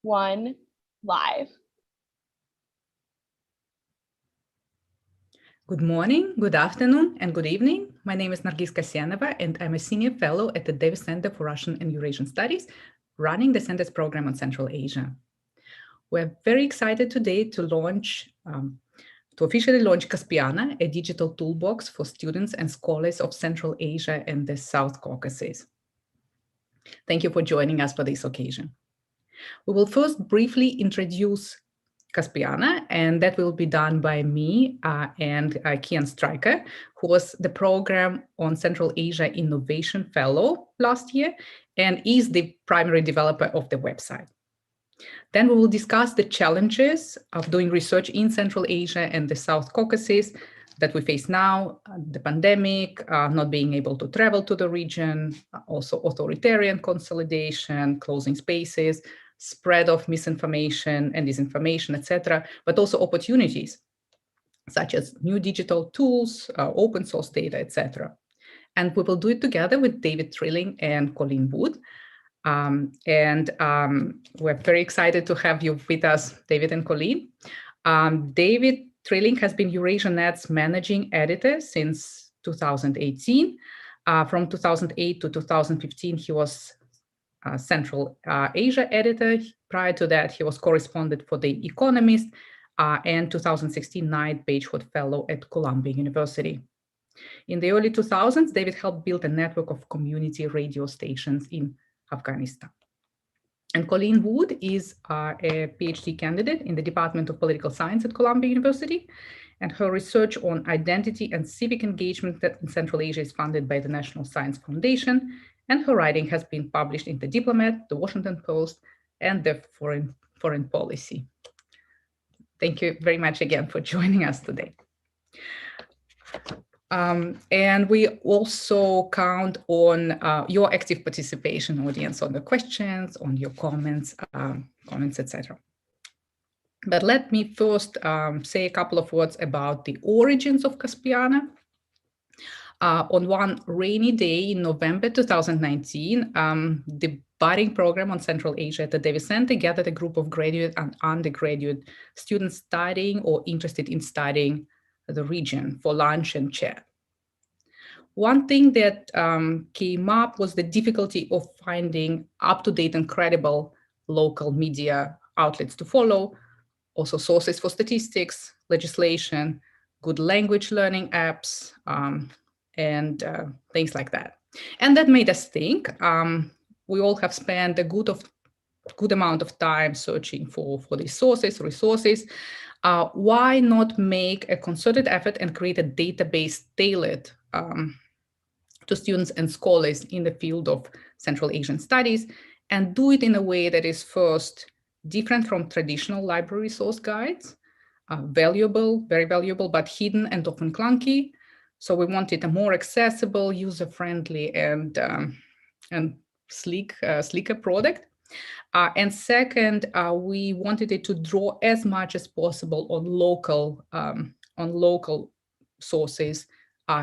1, live. Good morning, good afternoon, and good evening. My name is Nargis Kassenova, and I'm a senior fellow at the Davis Center for Russian and Eurasian Studies, running the center's program on Central Asia. We're very excited today to officially launch Caspiana, a digital toolbox for students and scholars of Central Asia and the South Caucasus. Thank you for joining us for this occasion. We will first briefly introduce Caspiana, and that will be done by me and Cian Stryker, who was the program on Central Asia Innovation Fellow last year and is the primary developer of the website. Then we will discuss the challenges of doing research in Central Asia and the South Caucasus that we face now, the pandemic, not being able to travel to the region, also authoritarian consolidation, closing spaces, spread of misinformation and disinformation, etc., but also opportunities such as new digital tools, open source data, etc. And we will do it together with David Trilling and Colleen Wood. We're very excited to have you with us, David and Colleen. David Trilling has been EurasiaNet's managing editor since 2018. From 2008 to 2015, he was Central Asia editor. Prior to that, he was correspondent for The Economist and 2016 Knight Bagehot Fellow at Columbia University. In the early 2000s, David helped build a network of community radio stations in Afghanistan. And Colleen Wood is a PhD candidate in the Department of Political Science at Columbia University, and her research on identity and civic engagement in Central Asia is funded by the National Science Foundation, and her writing has been published in The Diplomat, The Washington Post, and the Foreign Policy. Thank you very much again for joining us today. And we also count on your active participation, audience, on the questions, on your comments, etc. But let me first say a couple of words about the origins of Caspiana. On one rainy day in November 2019, the budding program on Central Asia at the Davis Center gathered a group of graduate and undergraduate students studying or interested in studying the region for lunch and chat. One thing that came up was the difficulty of finding up-to-date and credible local media outlets to follow, also sources for statistics, legislation, good language learning apps, and things like that. And that made us think. We all have spent a good amount of time searching for these resources. Why not make a concerted effort and create a database tailored to students and scholars in the field of Central Asian studies, and do it in a way that is first different from traditional library resource guides, valuable, very valuable, but hidden and often clunky. So we wanted a more accessible, user-friendly, and sleeker product. And second, we wanted it to draw as much as possible on local sources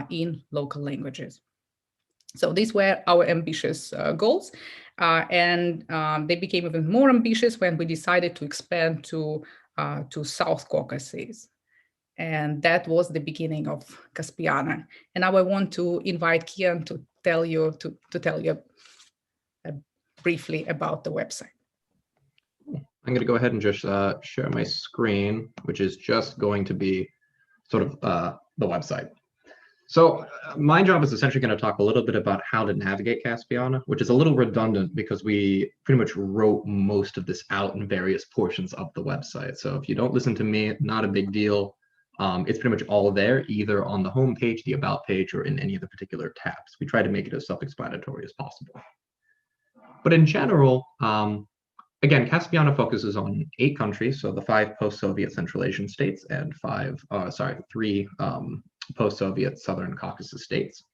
in local languages. So these were our ambitious goals, and they became even more ambitious when we decided to expand to South Caucasus. And that was the beginning of Caspiana. And now I want to invite Cian to tell you briefly about the website. I'm going to go ahead and just share my screen, which is just going to be sort of the website. So my job is essentially going to talk a little bit about how to navigate Caspiana, which is a little redundant because we pretty much wrote most of this out in various portions of the website. So if you don't listen to me, not a big deal. It's pretty much all there, either on the home page, the about page, or in any of the particular tabs. We try to make it as self-explanatory as possible. But in general, again, Caspiana focuses on 8 countries, so the 5 post-Soviet Central Asian states and 3 post-Soviet Southern Caucasus states.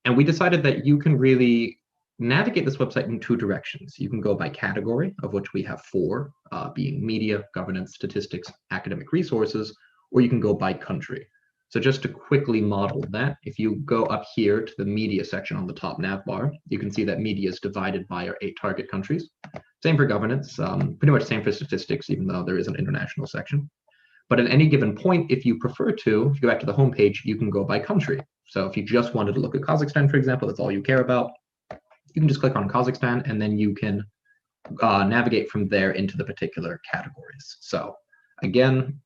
And we decided that you can really navigate this website in 2 directions. You can go by category, of which we have 4, being media, governance, statistics, academic resources, or you can go by country. So just to quickly model that, if you go up here to the media section on the top nav bar, you can see that media is divided by our 8 target countries. Same for governance, pretty much same for statistics, even though there is an international section. But at any given point, if you prefer to, if you go back to the homepage, you can go by country. So if you just wanted to look at Kazakhstan, for example, that's all you care about, you can just click on Kazakhstan, and then you can navigate from there into the particular categories. So again,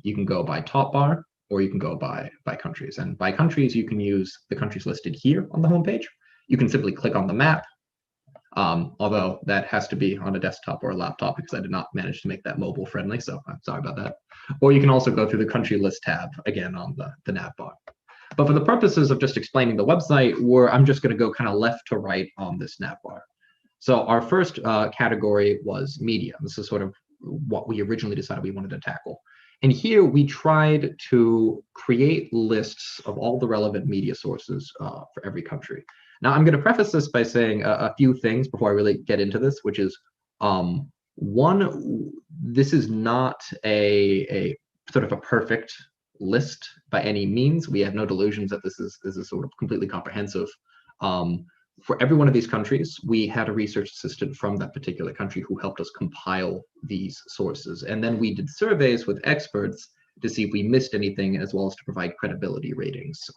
you can go by top bar, or you can go by countries. And by countries, you can use the countries listed here on the homepage. You can simply click on the map, although that has to be on a desktop or a laptop because I did not manage to make that mobile friendly, so I'm sorry about that. Or you can also go through the country list tab, again, on the nav bar. But for the purposes of just explaining the website, I'm just going to go kind of left to right on this nav bar. So our first category was media. This is sort of what we originally decided we wanted to tackle. And here we tried to create lists of all the relevant media sources for every country. Now, I'm going to preface this by saying a few things before I really get into this, which is, one, this is not a sort of a perfect list by any means. We have no delusions that this is sort of completely comprehensive. For every one of these countries, we had a research assistant from that particular country who helped us compile these sources. And then we did surveys with experts to see if we missed anything, as well as to provide credibility ratings.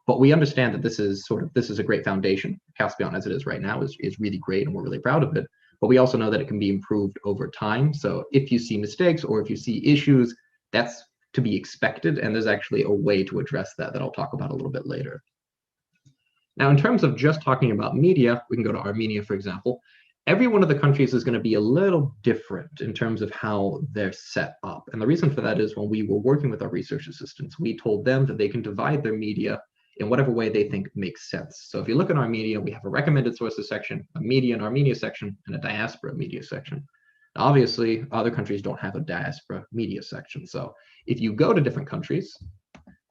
But we understand that this is a great foundation. Caspiana, as it is right now, is really great, and we're really proud of it. But we also know that it can be improved over time. So if you see mistakes or if you see issues, that's to be expected, and there's actually a way to address that I'll talk about a little bit later. Now, in terms of just talking about media, we can go to Armenia, for example. Every one of the countries is going to be a little different in terms of how they're set up. And the reason for that is when we were working with our research assistants, we told them that they can divide their media in whatever way they think makes sense. So if you look at Armenia, we have a recommended sources section, a media and Armenia section, and a diaspora media section. Now, obviously, other countries don't have a diaspora media section. So if you go to different countries,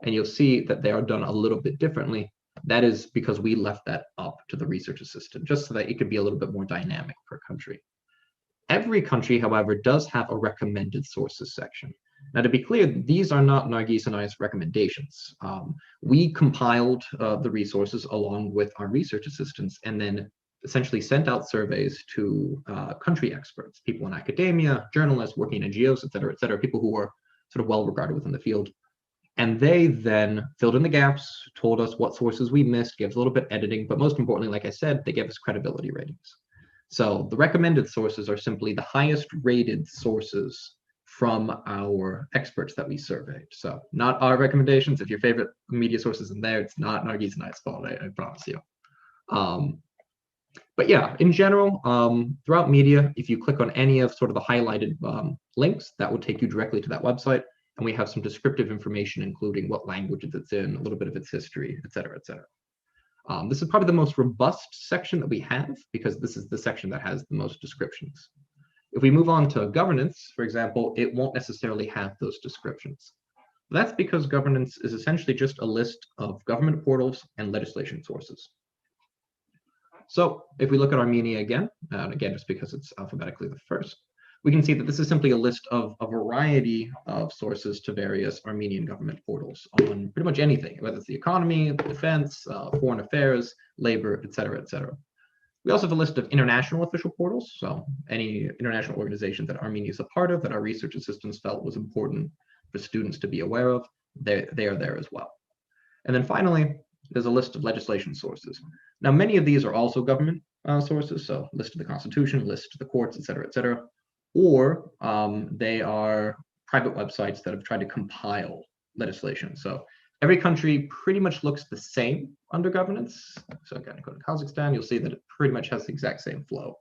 and you'll see that they are done a little bit differently, that is because we left that up to the research assistant, just so that it could be a little bit more dynamic per country. Every country, however, does have a recommended sources section. Now, to be clear, these are not Nargis and I's recommendations. We compiled the resources along with our research assistants, and then essentially sent out surveys to country experts, people in academia, journalists working in NGOs, et cetera, people who are sort of well regarded within the field. And they then filled in the gaps, told us what sources we missed, gave us a little bit of editing, but most importantly, like I said, they gave us credibility ratings. So the recommended sources are simply the highest rated sources from our experts that we surveyed. So not our recommendations. If your favorite media source is in there, it's not Nargis and I's fault, I promise you. But yeah, in general, throughout media, if you click on any of sort of the highlighted links, that will take you directly to that website. And we have some descriptive information, including what languages it's in, a little bit of its history, et cetera, et cetera. This is probably the most robust section that we have, because this is the section that has the most descriptions. If we move on to governance, for example, it won't necessarily have those descriptions. That's because governance is essentially just a list of government portals and legislation sources. So if we look at Armenia again, and again, just because it's alphabetically the first, we can see that this is simply a list of a variety of sources to various Armenian government portals on pretty much anything, whether it's the economy, defense, foreign affairs, labor, et cetera, et cetera. We also have a list of international official portals, so any international organization that Armenia is a part of that our research assistants felt was important for students to be aware of, they are there as well. And then finally, there's a list of legislation sources. Now, many of these are also government sources, so list of the Constitution, list of the courts, et cetera, or they are private websites that have tried to compile legislation. So every country pretty much looks the same under governance. So again, go to Kazakhstan, you'll see that it pretty much has the exact same flow.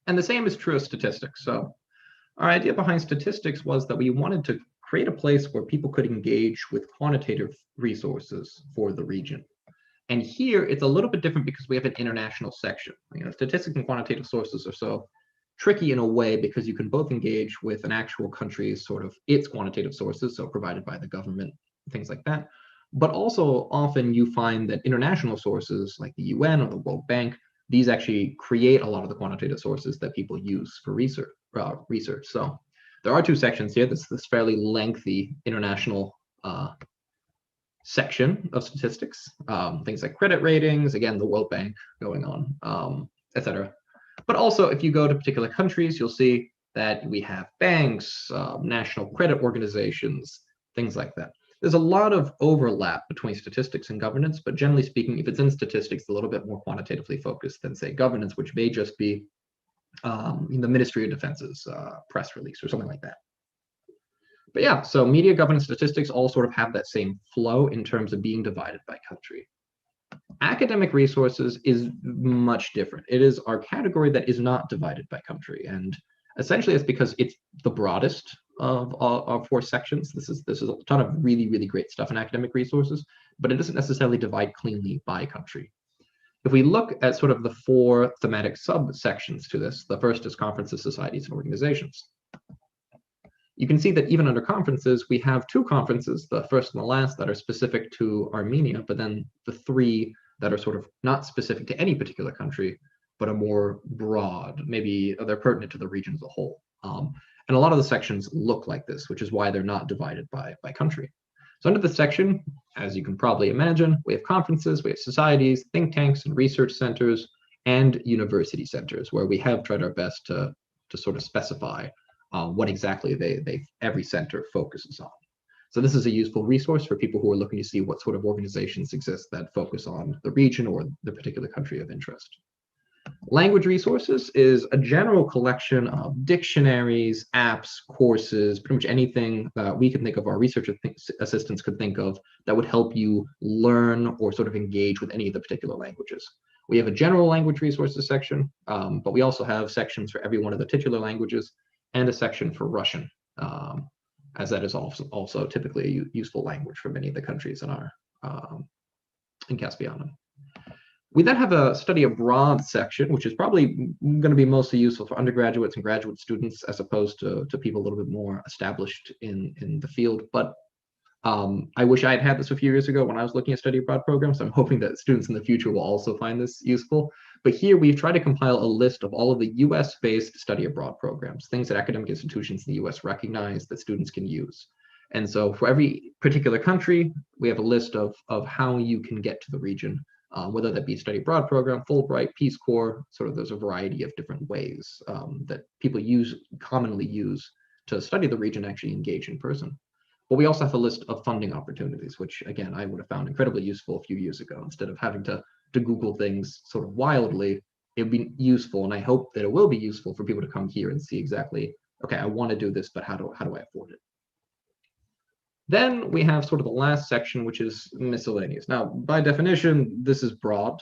And the same is true of statistics. So our idea behind statistics was that we wanted to create a place where people could engage with quantitative resources for the region. And here it's a little bit different because we have an international section. You know, statistics and quantitative sources are so tricky in a way because you can both engage with an actual country's sort of its quantitative sources, so provided by the government, things like that. But also often you find that international sources like the UN or the World Bank, these actually create a lot of the quantitative sources that people use for research. So there are two sections here. This fairly lengthy international section of statistics, things like credit ratings, again, the World Bank going on, etc. But also, if you go to particular countries, you'll see that we have banks, national credit organizations, things like that. There's a lot of overlap between statistics and governance, but generally speaking, if it's in statistics, it's a little bit more quantitatively focused than, say, governance, which may just be in the Ministry of Defense's press release or something like that. But yeah, so media, governance, statistics all sort of have that same flow in terms of being divided by country. Academic resources is much different. It is our category that is not divided by country, and essentially it's because it's the broadest of our 4 sections. This is a ton of really, really great stuff in academic resources, but it doesn't necessarily divide cleanly by country. If we look at sort of the 4 thematic subsections to this, the first is conferences, societies, and organizations. You can see that even under conferences, we have 2 conferences, the first and the last, that are specific to Armenia, but then the 3 that are sort of not specific to any particular country, but are more broad. Maybe they're pertinent to the region as a whole. And a lot of the sections look like this, which is why they're not divided by country. So under the section, as you can probably imagine, we have conferences, we have societies, think tanks, and research centers, and university centers, where we have tried our best to sort of specify what exactly every center focuses on. So this is a useful resource for people who are looking to see what sort of organizations exist that focus on the region or the particular country of interest. Language resources is a general collection of dictionaries, apps, courses, pretty much anything that we can think of, our research assistants could think of, that would help you learn or sort of engage with any of the particular languages. We have a general language resources section, but we also have sections for every one of the titular languages and a section for Russian, as that is also typically a useful language for many of the countries in Caspiana. We then have a study abroad section, which is probably going to be mostly useful for undergraduates and graduate students, as opposed to people a little bit more established in the field. But I wish I had had this a few years ago when I was looking at study abroad programs. I'm hoping that students in the future will also find this useful. But here we've tried to compile a list of all of the US-based study abroad programs, things that academic institutions in the US recognize that students can use. And so for every particular country, we have a list of how you can get to the region, whether that be study abroad program, Fulbright, Peace Corps. Sort of there's a variety of different ways that people commonly use to study the region, actually engage in person. But we also have a list of funding opportunities, which again, I would have found incredibly useful a few years ago. Instead of having to Google things sort of wildly, it would be useful, and I hope that it will be useful for people to come here and see exactly, okay, I want to do this, but how do I afford it? Then we have sort of the last section, which is miscellaneous. Now, by definition, this is broad.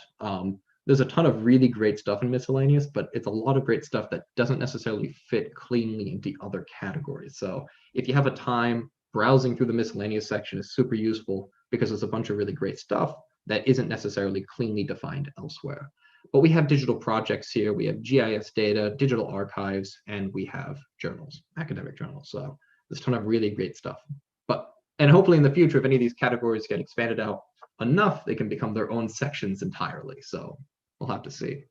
There's a ton of really great stuff in miscellaneous, but it's a lot of great stuff that doesn't necessarily fit cleanly into other categories. So if you have a time, browsing through the miscellaneous section is super useful because there's a bunch of really great stuff that isn't necessarily cleanly defined elsewhere. But we have digital projects here, we have GIS data, digital archives, and we have journals, academic journals. So there's a ton of really great stuff. And hopefully in the future, if any of these categories get expanded out enough, they can become their own sections entirely. So we'll have to see.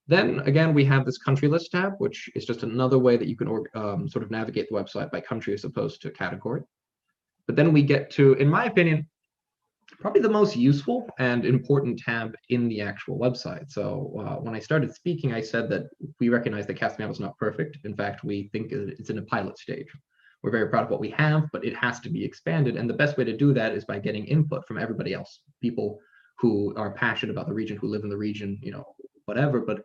Then again, we have this country list tab, which is just another way that you can sort of navigate the website by country as opposed to category. But then we get to, in my opinion, probably the most useful and important tab in the actual website. So when I started speaking, I said that we recognize that Caspiana is not perfect. In fact, we think it's in a pilot stage. We're very proud of what we have, but it has to be expanded. And the best way to do that is by getting input from everybody else, people who are passionate about the region, who live in the region, whatever. But,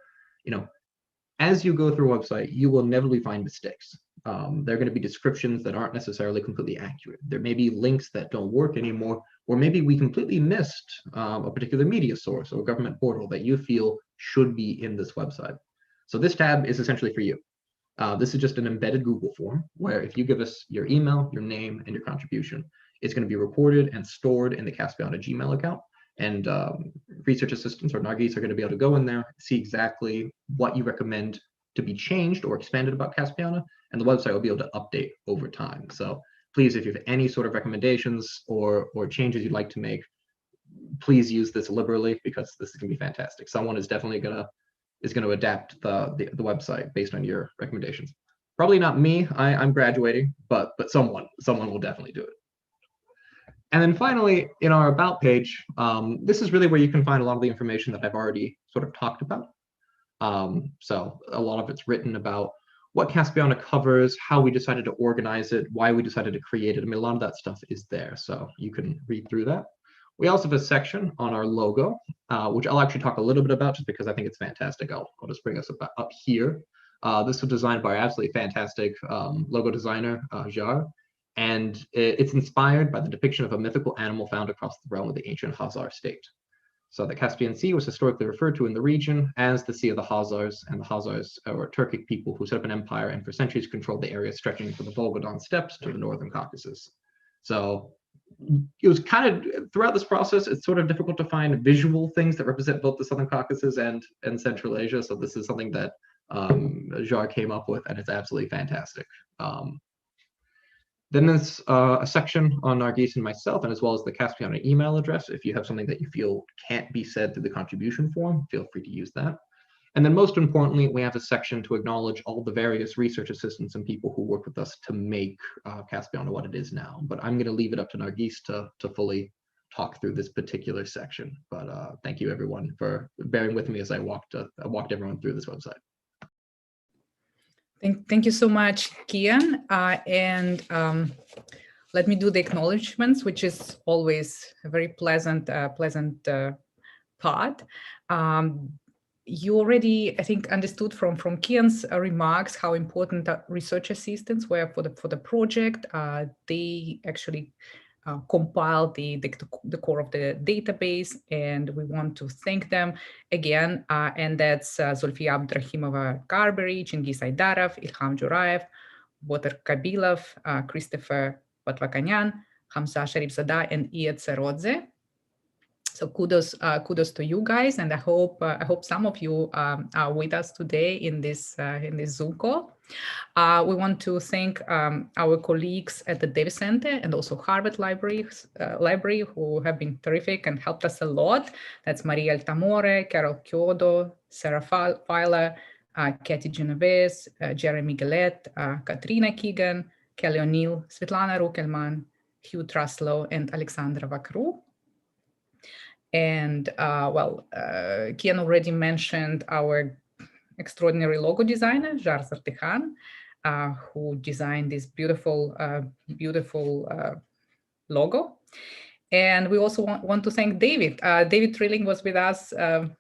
as you go through a website, you will inevitably find mistakes. There are going to be descriptions that aren't necessarily completely accurate. There may be links that don't work anymore, or maybe we completely missed a particular media source or government portal that you feel should be in this website. So this tab is essentially for you. This is just an embedded Google form where if you give us your email, your name, and your contribution, it's going to be recorded and stored in the Caspiana Gmail account. And research assistants or Nargis are going to be able to go in there, see exactly what you recommend to be changed or expanded about Caspiana, and the website will be able to update over time. So please, if you have any sort of recommendations or changes you'd like to make, please use this liberally because this is going to be fantastic. Someone is definitely going to adapt the website based on your recommendations. Probably not me, I'm graduating, but someone will definitely do it. And then finally, in our About page, this is really where you can find a lot of the information that I've already sort of talked about. So a lot of it's written about what Caspiana covers, how we decided to organize it, why we decided to create it. I mean, a lot of that stuff is there, so you can read through that. We also have a section on our logo, which I'll actually talk a little bit about just because I think it's fantastic. I'll just bring us up here. This was designed by our absolutely fantastic logo designer, Jar, and it's inspired by the depiction of a mythical animal found across the realm of the ancient Khazar state. So the Caspian Sea was historically referred to in the region as the Sea of the Khazars, and the Khazars were Turkic people who set up an empire and for centuries controlled the area stretching from the Volga-Don steppes to the northern Caucasus. So it was kind of, throughout this process, it's sort of difficult to find visual things that represent both the Southern Caucasus and Central Asia. So this is something that Jar came up with, and it's absolutely fantastic. Then there's a section on Nargis and myself, and as well as the Caspiana email address. If you have something that you feel can't be said through the contribution form, feel free to use that. And then most importantly, we have a section to acknowledge all the various research assistants and people who work with us to make Caspiana what it is now. But I'm going to leave it up to Nargis to fully talk through this particular section. But thank you everyone for bearing with me as I walked everyone through this website. Thank you so much, Cian. Let me do the acknowledgements, which is always a very pleasant part. You already, I think, understood from Cian's remarks how important research assistants were for the project. They actually compiled the core of the database, and we want to thank them again. And that's Zulfiya Abdrahimova-Garberi, Chingiz Aydarov, Ilham Jurayev, Botar Kabilov, Christopher Patvakanyan, Hamza Sharifzada, and Iyad Serodze. So kudos to you guys, and I hope some of you are with us today in this Zoom call. We want to thank our colleagues at the Davis Center and also Harvard Library who have been terrific and helped us a lot. That's Maria Altamore, Carol Chiodo, Sarah Feiler, Katie Genovese, Jeremy Gillette, Katrina Keegan, Kelly O'Neill, Svetlana Rukelman, Hugh Truslow, and Alexandra Vakru. And Cian already mentioned our extraordinary logo designer, Jar Sartekhan, who designed this beautiful logo. And we also want to thank David. David Trilling was with us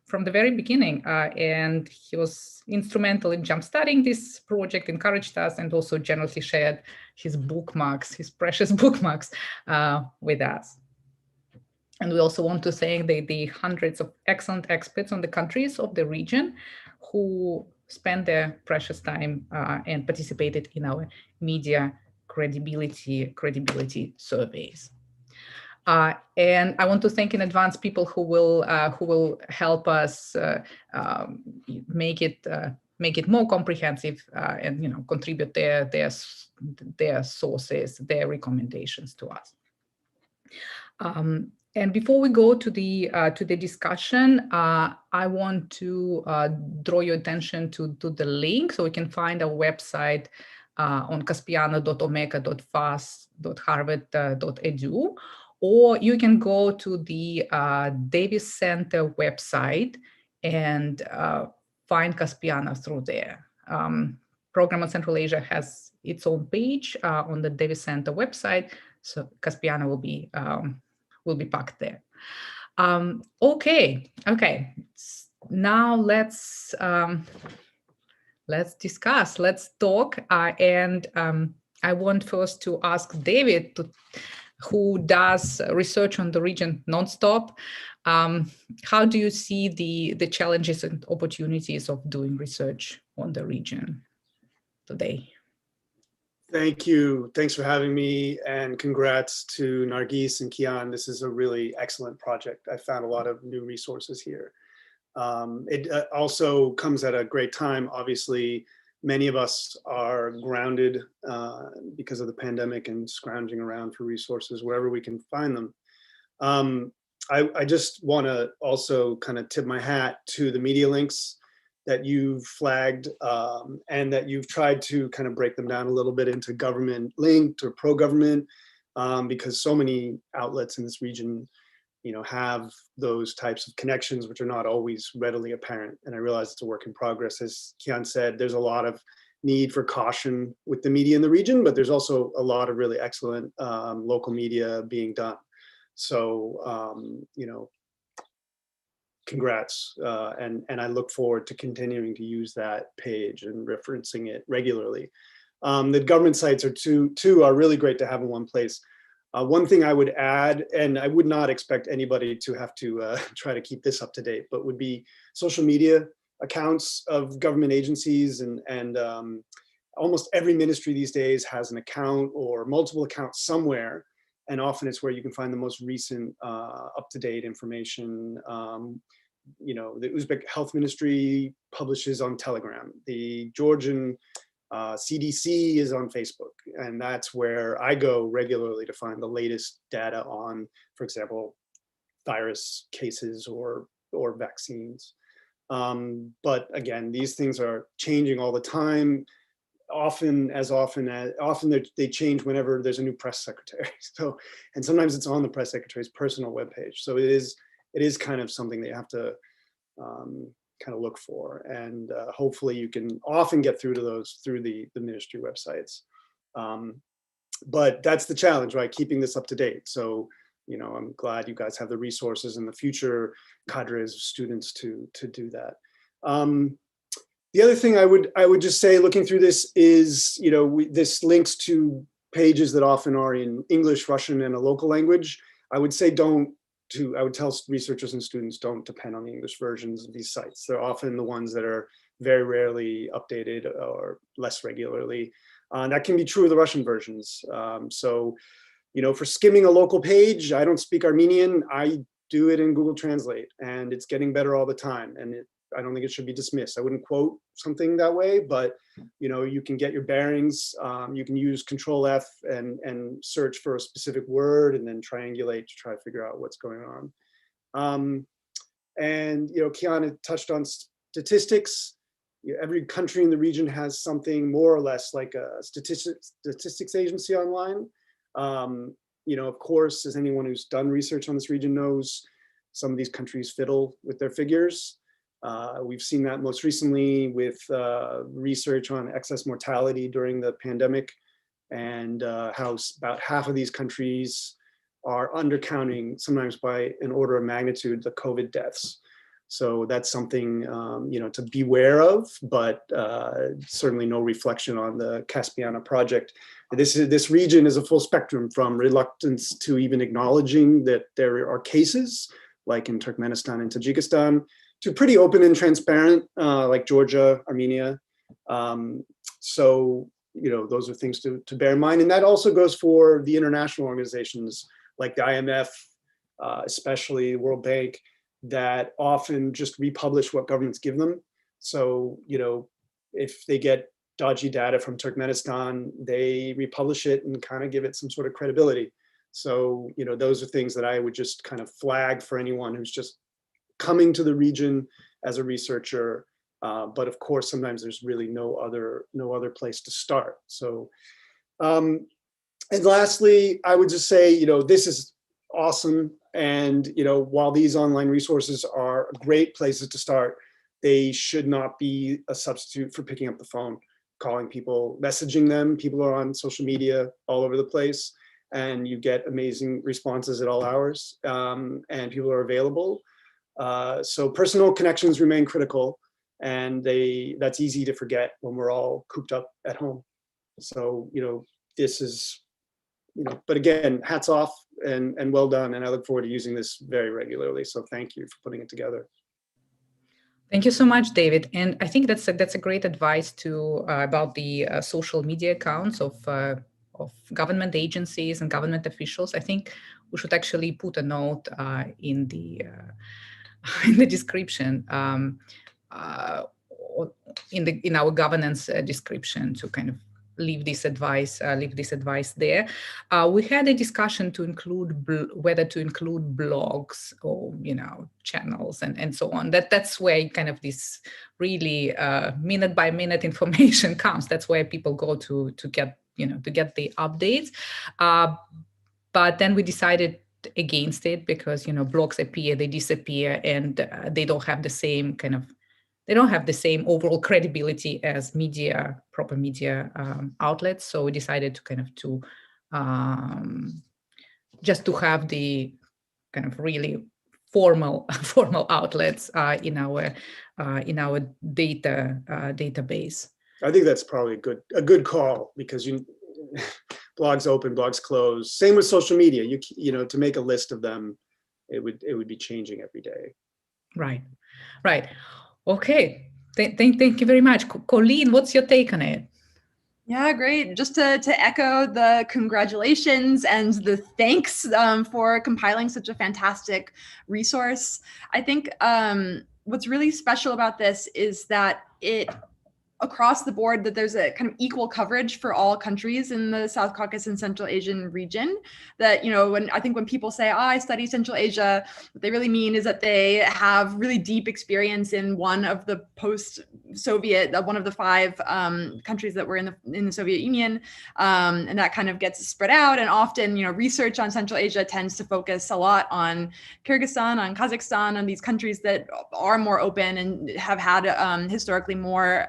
from the very beginning, and he was instrumental in jumpstarting this project, encouraged us, and also generously shared his bookmarks, his precious bookmarks with us. And we also want to thank the hundreds of excellent experts on the countries of the region who spent their precious time and participated in our media credibility surveys. And I want to thank in advance people who will help us make it more comprehensive and contribute their sources, their recommendations to us. And before we go to the discussion, I want to draw your attention to the link, so we can find our website on caspiana.omeka.fas.harvard.edu, or you can go to the Davis Center website and find Caspiana through there. Program on Central Asia has its own page on the Davis Center website, so Caspiana will be packed there. Okay. Now let's discuss. Let's talk. And I want first to ask David, who does research on the region nonstop. How do you see the challenges and opportunities of doing research on the region today? Thank you. Thanks for having me, and congrats to Nargis and Cian. This is a really excellent project. I found a lot of new resources here. It also comes at a great time. Obviously, many of us are grounded because of the pandemic and scrounging around for resources wherever we can find them. I just want to also kind of tip my hat to the media links that you've flagged and that you've tried to kind of break them down a little bit into government linked or pro-government. because so many outlets in this region, have those types of connections which are not always readily apparent. And I realize it's a work in progress. As Cian said, there's a lot of need for caution with the media in the region, but there's also a lot of really excellent local media being done. So, congrats. And I look forward to continuing to use that page and referencing it regularly. The government sites are are really great to have in one place. One thing I would add, and I would not expect anybody to have to try to keep this up to date, but would be social media accounts of government agencies, and almost every ministry these days has an account or multiple accounts somewhere, and often it's where you can find the most recent up-to-date information. The Uzbek Health Ministry publishes on Telegram. The Georgian CDC is on Facebook, and that's where I go regularly to find the latest data on, for example, virus cases or vaccines. But again, these things are changing all the time. Often they change whenever there's a new press secretary. So, and sometimes it's on the press secretary's personal webpage. So it is kind of something that you have to kind of look for, and hopefully you can often get through to those through the ministry websites. But that's the challenge, right? Keeping this up to date. So, I'm glad you guys have the resources and the future cadres of students to do that. The other thing I would just say, looking through this, is this links to pages that often are in English, Russian, and a local language. I would say I would tell researchers and students, don't depend on the English versions of these sites. They're often the ones that are very rarely updated or less regularly. That can be true of the Russian versions. So, for skimming a local page, I don't speak Armenian. I do it in Google Translate, and it's getting better all the time. And I don't think it should be dismissed. I wouldn't quote something that way, but you can get your bearings. You can use Control F and search for a specific word, and then triangulate to try to figure out what's going on. And Cian touched on statistics. Every country in the region has something more or less like a statistics agency online. Of course, as anyone who's done research on this region knows, some of these countries fiddle with their figures. We've seen that most recently with research on excess mortality during the pandemic, and how about half of these countries are undercounting, sometimes by an order of magnitude, the COVID deaths. So that's something to beware of, but certainly no reflection on the Caspiana project. This region is a full spectrum, from reluctance to even acknowledging that there are cases, like in Turkmenistan and Tajikistan, to pretty open and transparent, like Georgia, Armenia. So, those are things to bear in mind. And that also goes for the international organizations like the IMF, especially World Bank, that often just republish what governments give them. So, if they get dodgy data from Turkmenistan, they republish it and kind of give it some sort of credibility. So, those are things that I would just kind of flag for anyone who's just coming to the region as a researcher. But of course, sometimes there's really no other place to start. So, and lastly, I would just say, this is awesome. And, while these online resources are great places to start, they should not be a substitute for picking up the phone, calling people, messaging them. People are on social media all over the place, and you get amazing responses at all hours, and people are available. So personal connections remain critical, and that's easy to forget when we're all cooped up at home. So, this is, but again, hats off and well done. And I look forward to using this very regularly. So thank you for putting it together. Thank you so much, David. And I think that's a great advice about the social media accounts of government agencies and government officials. I think we should actually put a note in the description, in our governance description, to kind of leave this advice there. We had a discussion to include whether to include blogs or channels and so on. That's where kind of this really minute by minute information comes. That's where people go to get the updates. but then we decided against it because, you know, blogs appear, they disappear, and they don't have the same overall credibility as proper media outlets. So we decided to kind of just to have the kind of really formal outlets in our database. I think that's probably a good call, because blogs open, blogs close. Same with social media. You know, to make a list of them, it would be changing every day. Right. Okay. Thank you very much, Colleen. What's your take on it? Yeah, great. Just to echo the congratulations and the thanks for compiling such a fantastic resource. I think what's really special about this is that across the board, that there's a kind of equal coverage for all countries in the South Caucasus and Central Asian region. That, you know, when people say, oh, I study Central Asia, what they really mean is that they have really deep experience in one of the post-Soviet, one of the 5 countries that were in the Soviet Union, and that kind of gets spread out. And often, you know, research on Central Asia tends to focus a lot on Kyrgyzstan, on Kazakhstan, on these countries that are more open and have had historically more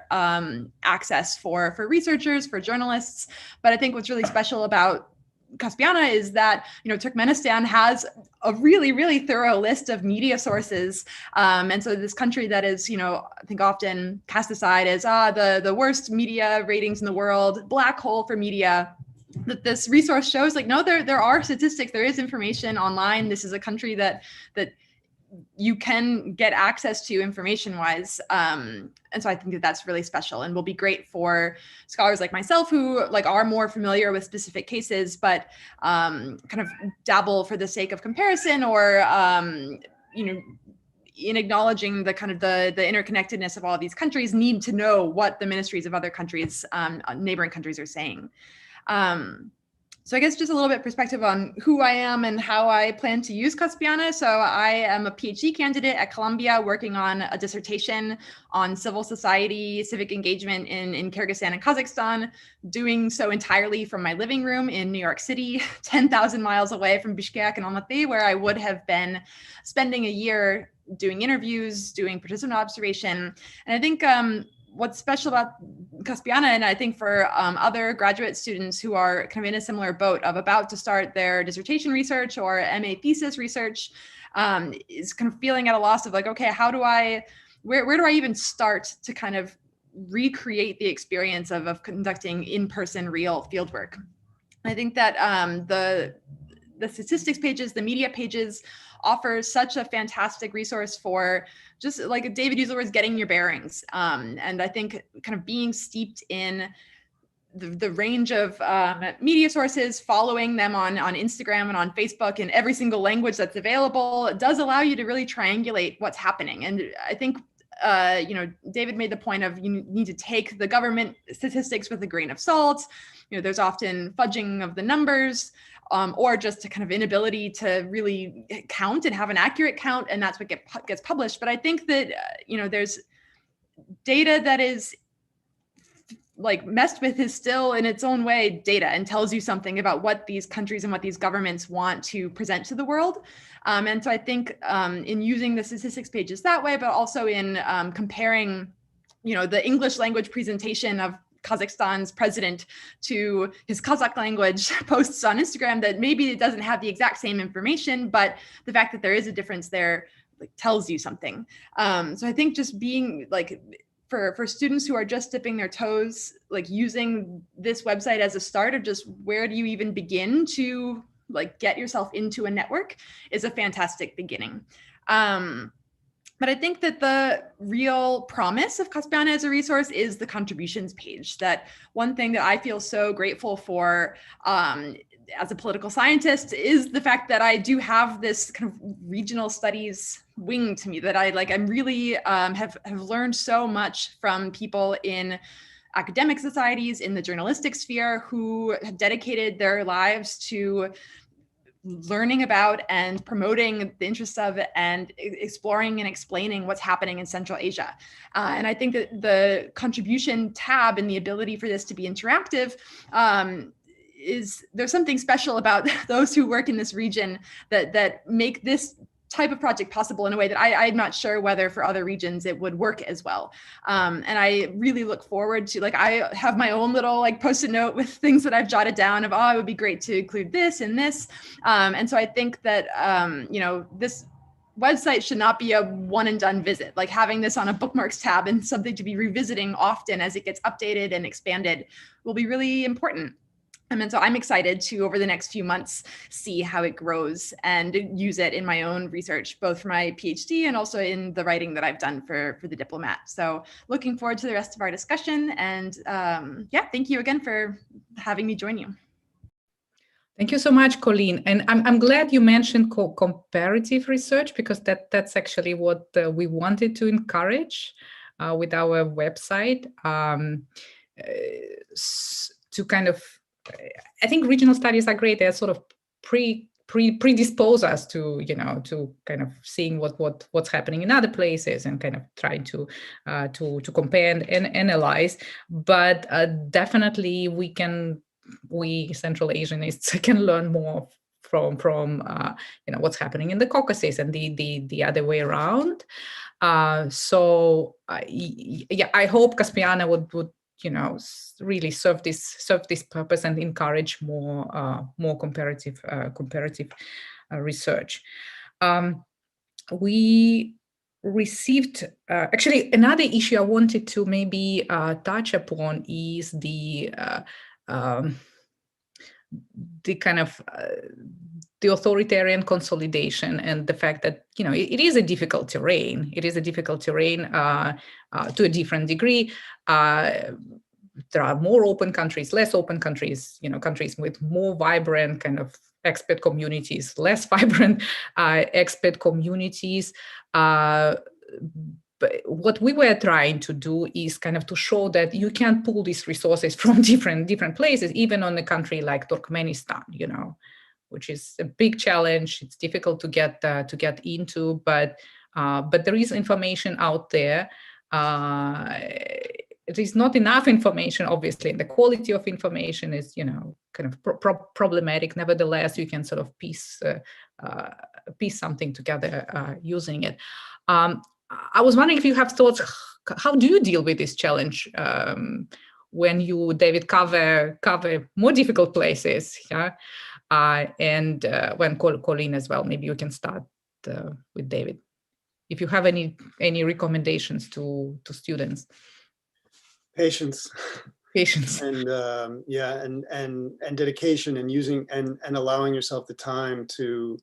access for researchers, for journalists. But I think what's really special about Caspiana is that, you know, Turkmenistan has a really, really thorough list of media sources. And so this country that is, you know, I think often cast aside as the worst media ratings in the world, black hole for media, that this resource shows, like, no, there are statistics, there is information online. This is a country that you can get access to information-wise. And so I think that that's really special and will be great for scholars like myself who are more familiar with specific cases, but kind of dabble for the sake of comparison, or you know, in acknowledging the kind of the interconnectedness of all of these countries, need to know what the ministries of other countries, neighboring countries, are saying. So I guess just a little bit perspective on who I am and how I plan to use Caspiana. So I am a PhD candidate at Columbia working on a dissertation on civil society, civic engagement in Kyrgyzstan and Kazakhstan, doing so entirely from my living room in New York City, 10,000 miles away from Bishkek and Almaty, where I would have been spending a year doing interviews, doing participant observation. And I think what's special about Caspiana, and I think for other graduate students who are kind of in a similar boat of about to start their dissertation research or MA thesis research, is kind of feeling at a loss of okay, where do I even start to kind of recreate the experience of conducting in-person real fieldwork? I think that the statistics pages, the media pages, offers such a fantastic resource for just, like David used the words, getting your bearings. And I think kind of being steeped in the range of media sources, following them on Instagram and on Facebook in every single language that's available, it does allow you to really triangulate what's happening. And I think you know, David made the point of you need to take the government statistics with a grain of salt. You know, there's often fudging of the numbers, or just a kind of inability to really count and have an accurate count, and that's what gets published. But I think that you know, there's data that is messed with, is still in its own way data, and tells you something about what these countries and what these governments want to present to the world. And so I think in using the statistics pages that way, but also in comparing, you know, the English language presentation of Kazakhstan's president to his Kazakh language posts on Instagram, that maybe it doesn't have the exact same information, but the fact that there is a difference there tells you something. So I think just being for students who are just dipping their toes, using this website as a start of just where do you even begin to get yourself into a network is a fantastic beginning. But I think that the real promise of Caspiana as a resource is the contributions page. That one thing that I feel so grateful for as a political scientist is the fact that I do have this kind of regional studies wing to me, that I'm really have learned so much from people in academic societies, in the journalistic sphere, who have dedicated their lives to learning about and promoting the interests of and exploring and explaining what's happening in Central Asia. And I think that the contribution tab and the ability for this to be interactive there's something special about those who work in this region that make this type of project possible in a way that I'm not sure whether for other regions it would work as well. And I really look forward to, like, I have my own little like post-it note with things that I've jotted down of, oh, it would be great to include this and this. And so I think that, you know, this website should not be a one and done visit. Like having this on a bookmarks tab and something to be revisiting often as it gets updated and expanded will be really important. And so I'm excited to, over the next few months, see how it grows and use it in my own research, both for my PhD and also in the writing that I've done for the Diplomat. So looking forward to the rest of our discussion. And yeah, thank you again for having me join you. Thank you so much, Colleen. And I'm glad you mentioned comparative research, because that's actually what we wanted to encourage with our website, to kind of, I think regional studies are great. They're sort of predispose us to, you know, to kind of seeing what's happening in other places and kind of trying to compare and analyze. But definitely we Central Asianists can learn more from you know, what's happening in the Caucasus and the other way around. So yeah, I hope Caspiana would you know, really serve this purpose and encourage more comparative research. We received actually another issue I wanted to maybe touch upon is the kind of the authoritarian consolidation and the fact that, you know, it is a difficult terrain. It is a difficult terrain to a different degree. There are more open countries, less open countries, you know, countries with more vibrant kind of expat communities, less vibrant expat communities. But what we were trying to do is kind of to show that you can pull these resources from different places, even on a country like Turkmenistan, you know, which is a big challenge. It's difficult to get into, but there is information out there. It is not enough information, obviously, and the quality of information is, you know, kind of problematic. Nevertheless, you can sort of piece something together using it. I was wondering if you have thoughts, how do you deal with this challenge when you, David, cover more difficult places, yeah? And when Colleen as well, maybe you can start with David. If you have any recommendations to students. Patience. And yeah, and dedication, and using and allowing yourself the time to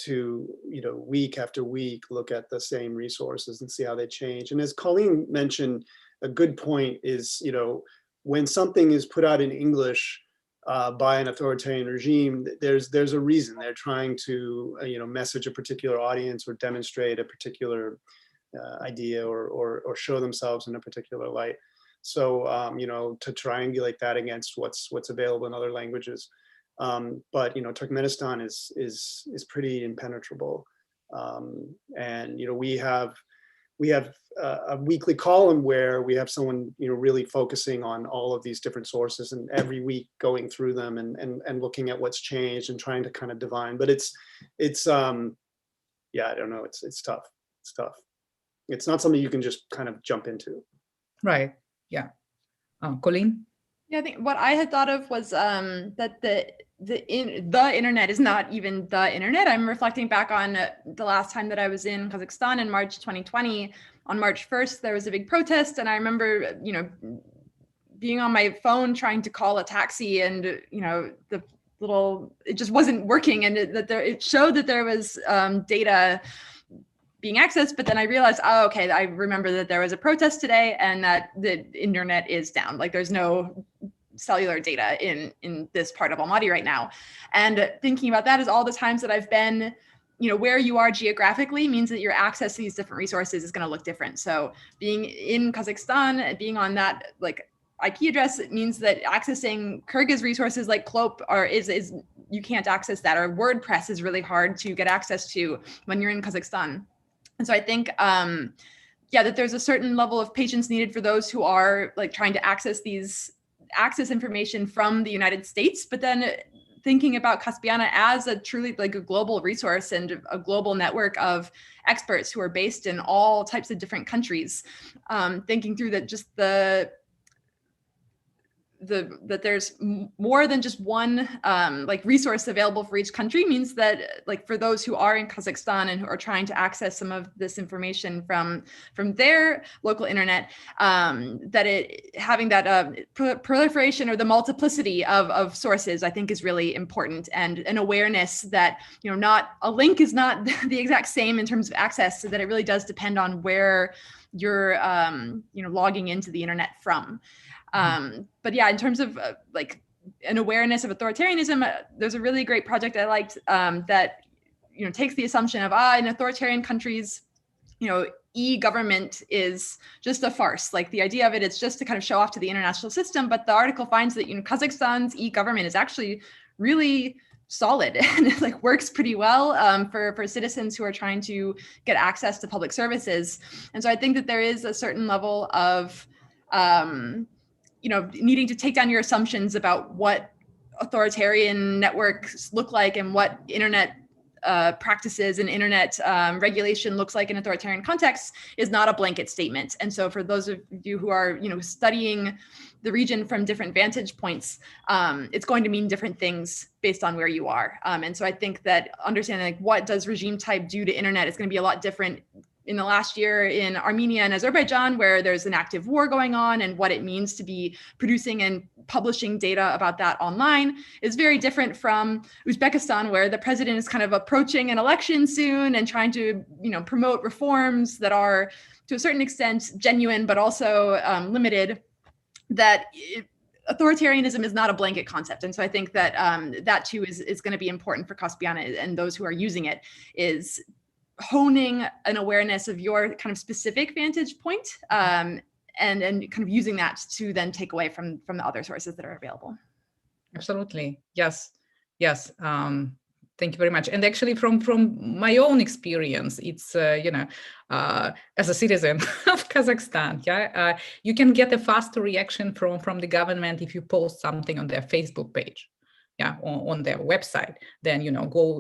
you know, week after week look at the same resources and see how they change. And as Colleen mentioned, a good point is, you know, when something is put out in English by an authoritarian regime, there's a reason. They're trying to you know, message a particular audience or demonstrate a particular idea or show themselves in a particular light. So you know, to triangulate that against what's available in other languages. But you know, Turkmenistan is pretty impenetrable, and you know, we have a weekly column where we have someone, you know, really focusing on all of these different sources, and every week going through them and looking at what's changed and trying to kind of divine. But it's yeah, I don't know, it's tough. It's tough. It's not something you can just kind of jump into. Right. Yeah. Colleen? Yeah, I think what I had thought of was that the internet is not even the internet. I'm reflecting back on the last time that I was in Kazakhstan in March 2020. On March 1st, there was a big protest, and I remember, you know, being on my phone trying to call a taxi, and you know, it just wasn't working, and it showed that there was data being accessed, but then I realized, oh, okay, I remember that there was a protest today and that the internet is down. Like there's no cellular data in this part of Almaty right now. And thinking about that is all the times that I've been, you know, where you are geographically means that your access to these different resources is going to look different. So being in Kazakhstan, being on that like IP address, it means that accessing Kyrgyz resources like Clop is you can't access that, or WordPress is really hard to get access to when you're in Kazakhstan. And so I think, yeah, that there's a certain level of patience needed for those who are like trying to access these access information from the United States, but then thinking about Caspiana as a truly like a global resource and a global network of experts who are based in all types of different countries, thinking through that just that there's more than just one like resource available for each country means that like for those who are in Kazakhstan and who are trying to access some of this information from their local internet, that having that proliferation or the multiplicity of sources, I think is really important, and an awareness that not a link is not the exact same in terms of access, so that it really does depend on where you're logging into the internet from. But yeah, in terms of like an awareness of authoritarianism, there's a really great project I liked that takes the assumption of in authoritarian countries, e-government is just a farce. Like the idea of it is just to kind of show off to the international system. But the article finds that Kazakhstan's e-government is actually really solid and it like works pretty well for citizens who are trying to get access to public services. And so I think that there is a certain level of needing to take down your assumptions about what authoritarian networks look like and what internet practices and internet regulation looks like in authoritarian contexts is not a blanket statement. And so for those of you who are, studying the region from different vantage points, it's going to mean different things based on where you are. And so I think that understanding like what does regime type do to internet is going to be a lot different in the last year in Armenia and Azerbaijan, where there's an active war going on, and what it means to be producing and publishing data about that online is very different from Uzbekistan, where the president is kind of approaching an election soon and trying to, promote reforms that are to a certain extent genuine, but also limited. Authoritarianism is not a blanket concept. And so I think that that too is going to be important for Caspiana and those who are using it, is honing an awareness of your kind of specific vantage point, and kind of using that to then take away from the other sources that are available. Absolutely. Yes. Thank you very much. And actually from my own experience, it's, as a citizen of Kazakhstan, you can get a faster reaction from the government if you post something on their Facebook page. On their website, then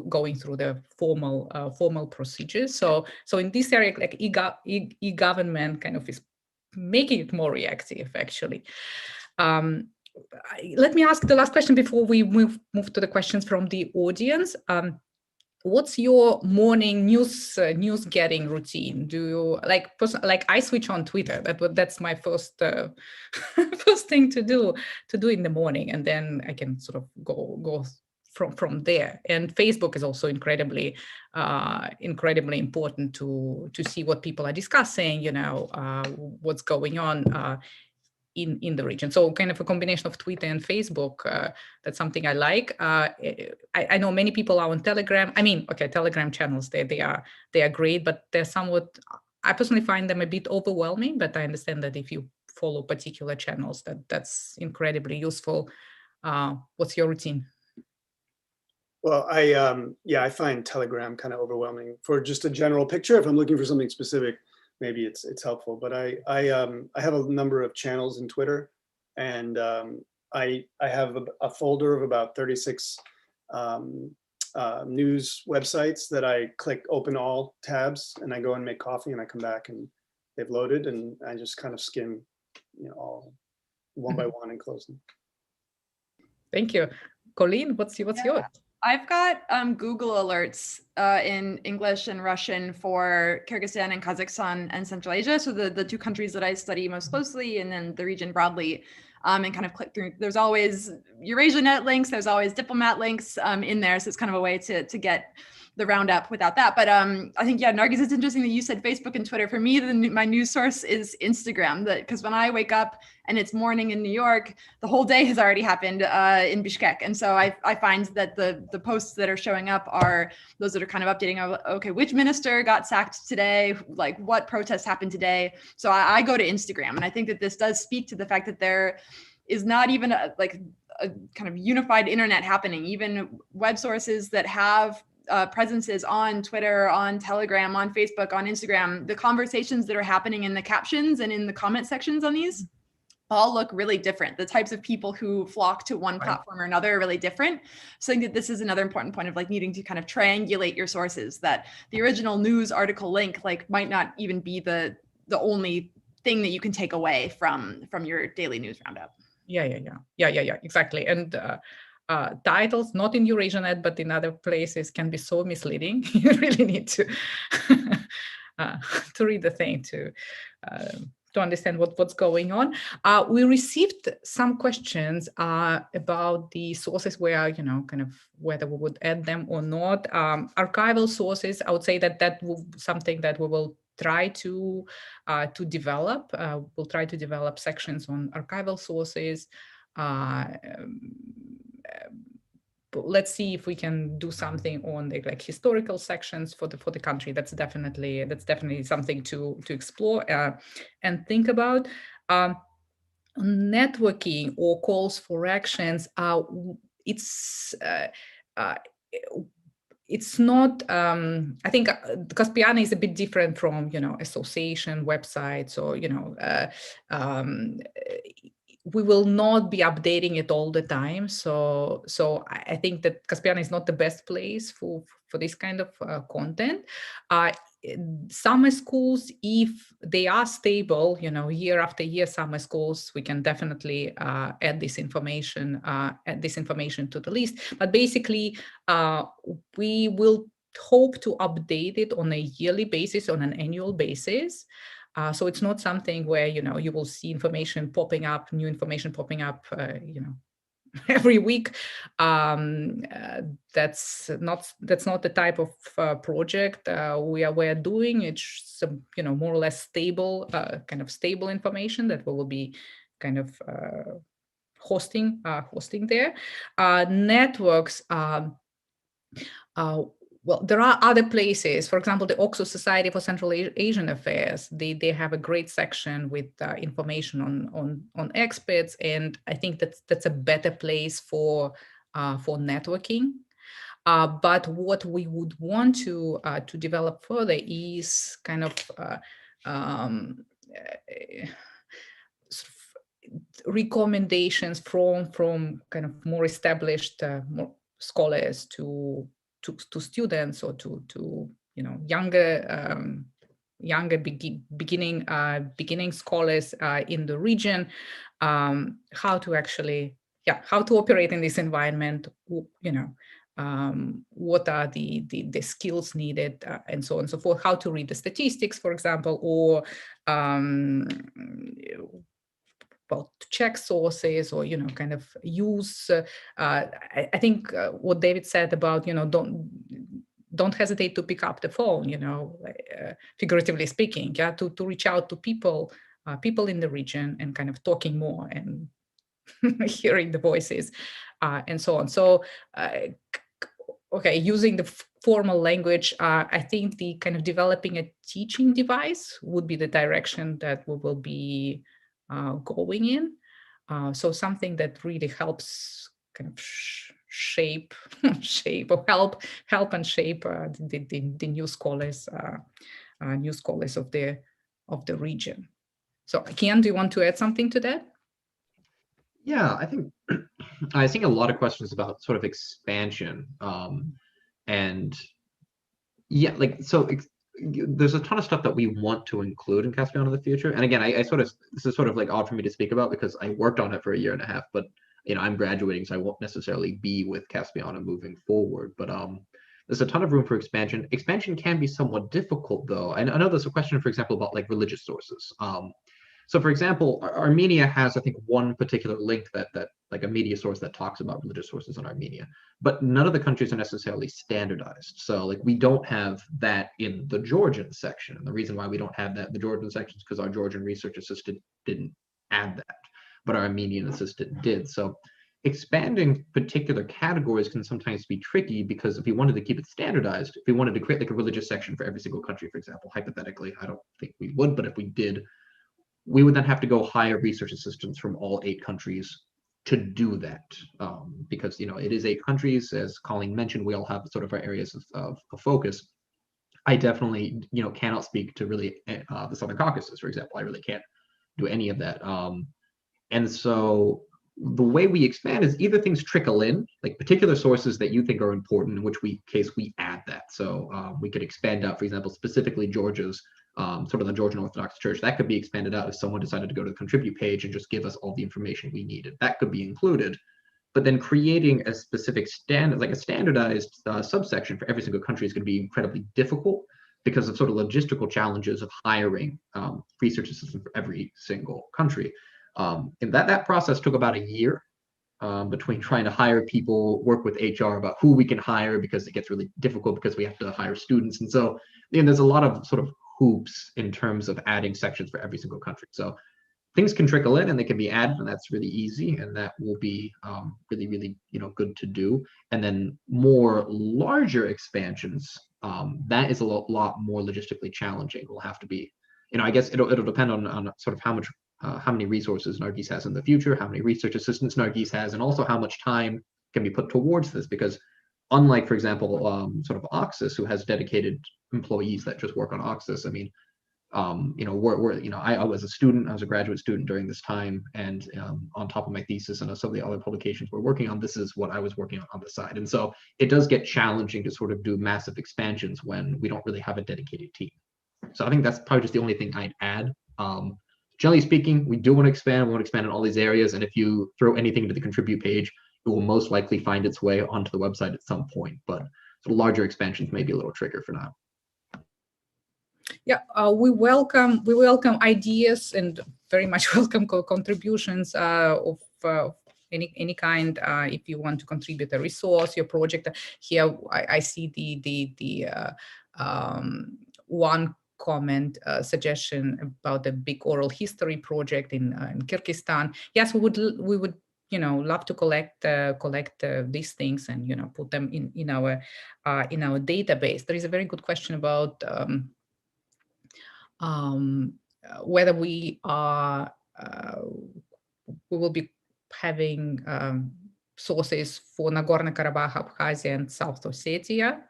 going through the formal procedures. So in this area, like e-government kind of is making it more reactive, actually. Let me ask the last question before we move to the questions from the audience. What's your morning news getting routine? Do you like I switch on Twitter? That's my first thing to do in the morning, and then I can sort of go from there. And Facebook is also incredibly important to see what people are discussing. What's going on in the region. So kind of a combination of Twitter and Facebook, that's something I like. I know many people are on Telegram. I mean, okay, Telegram channels, they are great, but they're somewhat, I personally find them a bit overwhelming, but I understand that if you follow particular channels, that's incredibly useful. What's your routine? Well, I find Telegram kind of overwhelming for just a general picture. If I'm looking for something specific, maybe it's helpful, but I have a number of channels in Twitter, and I have a folder of about 36 news websites that I click open all tabs, and I go and make coffee, and I come back and they've loaded, and I just kind of skim, all one by one and close them. Thank you. Colleen, what's yours? I've got Google alerts in English and Russian for Kyrgyzstan and Kazakhstan and Central Asia. So the two countries that I study most closely, and then the region broadly, and kind of click through. There's always EurasiaNet links. There's always diplomat links in there. So it's kind of a way to get the roundup without that. But I think, Nargis, it's interesting that you said Facebook and Twitter. For me, my news source is Instagram, because when I wake up and it's morning in New York, the whole day has already happened in Bishkek. And so I find that the posts that are showing up are those that are kind of updating, okay, which minister got sacked today? Like what protests happened today? So I go to Instagram. And I think that this does speak to the fact that there is not even a kind of unified internet happening. Even web sources that have presences on Twitter, on Telegram, on Facebook, on Instagram, the conversations that are happening in the captions and in the comment sections on these all look really different. The types of people who flock to one platform or another are really different. So I think that this is another important point of like needing to kind of triangulate your sources, that the original news article link like might not even be the only thing that you can take away from your daily news roundup. Yeah, exactly. And titles, not in EurasiaNet, but in other places, can be so misleading. You really need to read the thing to understand what's going on. We received some questions about the sources where, kind of whether we would add them or not. Archival sources, I would say that will something that we will try to develop. We'll try to develop sections on archival sources. Let's see if we can do something on the like historical sections for the country. That's definitely something to explore and think about. Networking or calls for actions. It's not. I think Caspiana is a bit different from association websites or we will not be updating it all the time. So I think that Caspiana is not the best place for this kind of content. Summer schools, if they are stable, year after year, summer schools, we can definitely add this information to the list. But basically, we will hope to update it on a yearly basis, on an annual basis. So it's not something where you will see information popping up, new information popping up, every week. That's not the type of project we're doing. It's more or less stable, kind of stable information that we will be kind of hosting there. Networks. Well, there are other places. For example, the Oxford Society for Central Asian Affairs. They have a great section with information on experts, and I think that's a better place for networking. But what we would want to develop further is kind of sort of recommendations from kind of more established scholars to students or to younger beginning scholars in the region, how to operate in this environment, what are the skills needed, and so on and so forth, how to read the statistics, for example, or well, to check sources, or kind of use. I think what David said about don't hesitate to pick up the phone, figuratively speaking, to reach out to people in the region and kind of talking more and hearing the voices and so on. So, okay, using the formal language, I think the kind of developing a teaching device would be the direction that we will be going in. So something that really helps kind of shape or help and shape the new scholars of the region. So Cian, do you want to add something to that? Yeah, I think a lot of questions about sort of expansion, and yeah, like so. There's a ton of stuff that we want to include in Caspiana in the future. And again, this is sort of like odd for me to speak about because I worked on it for a year and a half, but I'm graduating, so I won't necessarily be with Caspiana moving forward. But there's a ton of room for expansion. Expansion can be somewhat difficult, though. And I know there's a question, for example, about like religious sources. So, for example, Armenia has, I think, one particular link that like a media source that talks about religious sources in Armenia, but none of the countries are necessarily standardized. So, like, we don't have that in the Georgian section. And the reason why we don't have that in the Georgian section is because our Georgian research assistant didn't add that, but our Armenian assistant did. So, expanding particular categories can sometimes be tricky because if we wanted to keep it standardized, if we wanted to create like a religious section for every single country, for example, hypothetically, I don't think we would, but if we did, we would then have to go hire research assistants from all 8 countries to do that, because it is 8 countries. As Colleen mentioned, we all have sort of our areas of focus. I definitely cannot speak to really the Southern Caucasus, for example. I really can't do any of that. And so the way we expand is either things trickle in, like particular sources that you think are important, in which case we add that. So we could expand out, for example, specifically Georgia's, sort of the Georgian Orthodox Church. That could be expanded out if someone decided to go to the contribute page and just give us all the information we needed. That could be included. But then creating a specific standard, like a standardized subsection for every single country is going to be incredibly difficult because of sort of logistical challenges of hiring research assistants for every single country. And that process took about a year between trying to hire people, work with HR about who we can hire, because it gets really difficult because we have to hire students. And so there's a lot of sort of hoops in terms of adding sections for every single country. So things can trickle in and they can be added, and that's really easy, and that will be really, really, good to do. And then more larger expansions, that is a lot more logistically challenging. Will have to be, I guess it'll depend on sort of how many resources Nargis has in the future, how many research assistants Nargis has, and also how much time can be put towards this. Because unlike, for example, sort of Caucasus, who has dedicated employees that just work on Caucasus, I mean, I was a student, I was a graduate student during this time, and on top of my thesis and some of the other publications we're working on, this is what I was working on the side. And so it does get challenging to sort of do massive expansions when we don't really have a dedicated team. So I think that's probably just the only thing I'd add. Generally speaking, we do want to expand. We want to expand in all these areas. And if you throw anything into the contribute page, it will most likely find its way onto the website at some point. But sort of larger expansions may be a little trickier for now. Yeah, we welcome ideas and very much welcome contributions of any kind. If you want to contribute a resource, your project. Here I see the one comment suggestion about the big oral history project in Kyrgyzstan. Yes, we would love to collect these things and put them in our database. There is a very good question about whether we will be having sources for Nagorno-Karabakh, Abkhazia, and South Ossetia.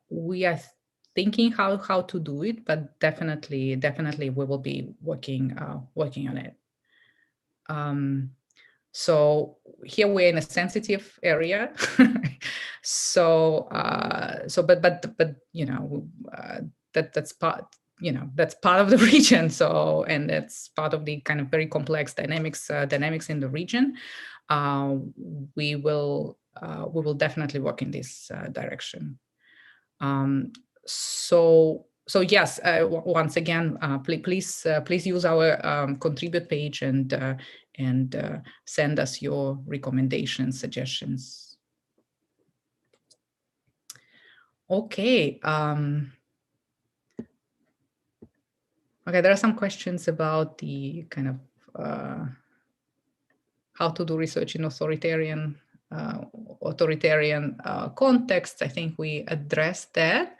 We are thinking how to do it, but definitely we will be working on it. So here we're in a sensitive area. That's part of the region. So, and that's part of the kind of very complex dynamics in the region. We will definitely work in this direction. So yes, once again, please use our contribute page and send us your recommendations, suggestions. Okay. Okay, there are some questions about the kind of how to do research in authoritarian contexts. I think we addressed that.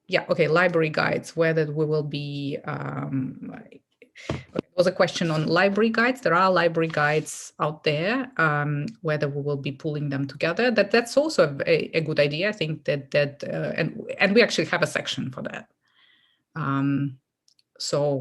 Yeah, okay, library guides, whether we will be, there was a question on library guides. There are library guides out there, whether we will be pulling them together. That's also a good idea. I think that and we actually have a section for that. So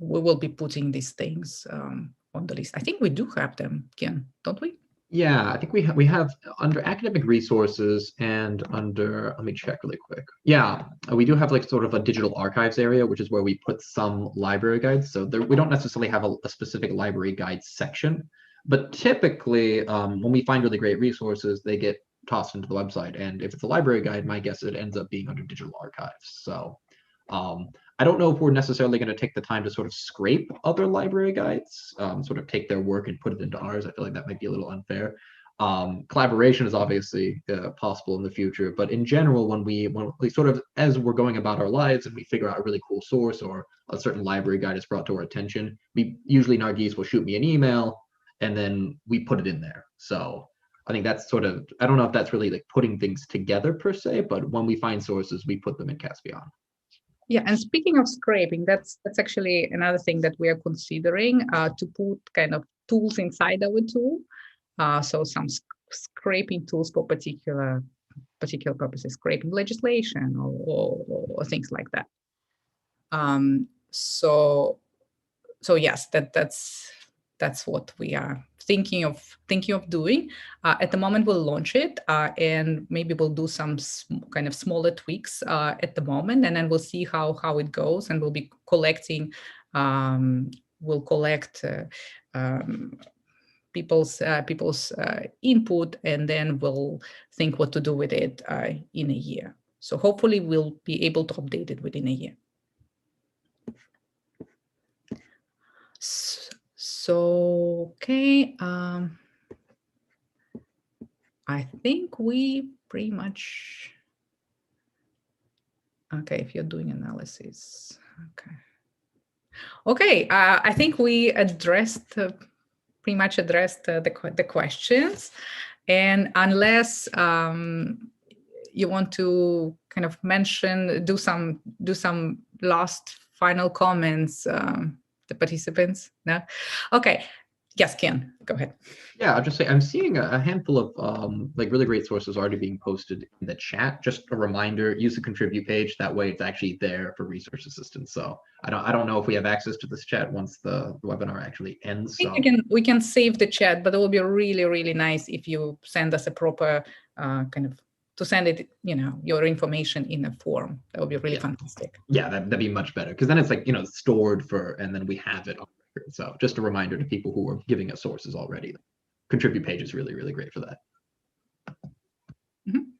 we will be putting these things on the list. I think we do have them, Cian, don't we? Yeah, I think we have under academic resources and under, let me check really quick. Yeah, we do have like sort of a digital archives area, which is where we put some library guides. So we don't necessarily have a specific library guide section, but typically when we find really great resources, they get tossed into the website. And if it's a library guide, my guess it ends up being under digital archives. So I don't know if we're necessarily going to take the time to sort of scrape other library guides, sort of take their work and put it into ours. I feel like that might be a little unfair. Collaboration is obviously possible in the future, but in general, when we sort of, as we're going about our lives and we figure out a really cool source or a certain library guide is brought to our attention, usually Nargis will shoot me an email and then we put it in there. So I think that's sort of, I don't know if that's really like putting things together per se, but when we find sources, we put them in Caspiana. Yeah, and speaking of scraping, that's actually another thing that we are considering, to put kind of tools inside our tool. So some scraping tools for particular purposes, scraping legislation or things like that. So yes, that's what we are thinking of doing. At the moment, we'll launch it, and maybe we'll do some kind of smaller tweaks at the moment, and then we'll see how it goes. And we'll be collecting, we'll collect people's input, and then we'll think what to do with it in a year. So hopefully, we'll be able to update it within a year. So, okay, I think we pretty much, okay, if you're doing analysis, okay, I think we pretty much addressed the questions, and unless you want to kind of do some last final comments, the participants? No? Okay. Yes, Cian, go ahead. Yeah, I'll just say I'm seeing a handful of like really great sources already being posted in the chat. Just a reminder, use the contribute page. That way it's actually there for resource assistance. So I don't know if we have access to this chat once the webinar actually ends. I think we can save the chat, but it will be really, really nice if you send us a proper kind of, to send it, your information in a form. That would be really fantastic. Yeah, that'd be much better, because then it's like, stored and then we have it on record. So just a reminder to people who are giving us sources already. Contribute page is really, really great for that. Mm-hmm.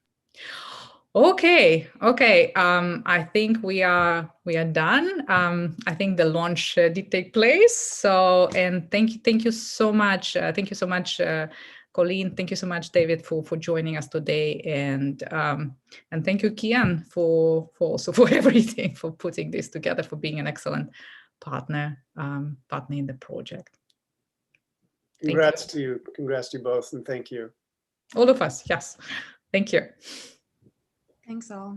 Okay. I think we are done. I think the launch did take place. So, and thank you so much. Thank you so much, Colleen. Thank you so much, David, for joining us today, and thank you, Cian, for everything, for putting this together, for being an excellent partner in the project. Congrats to you. Congrats to you both, and thank you. All of us, yes. Thank you. Thanks all.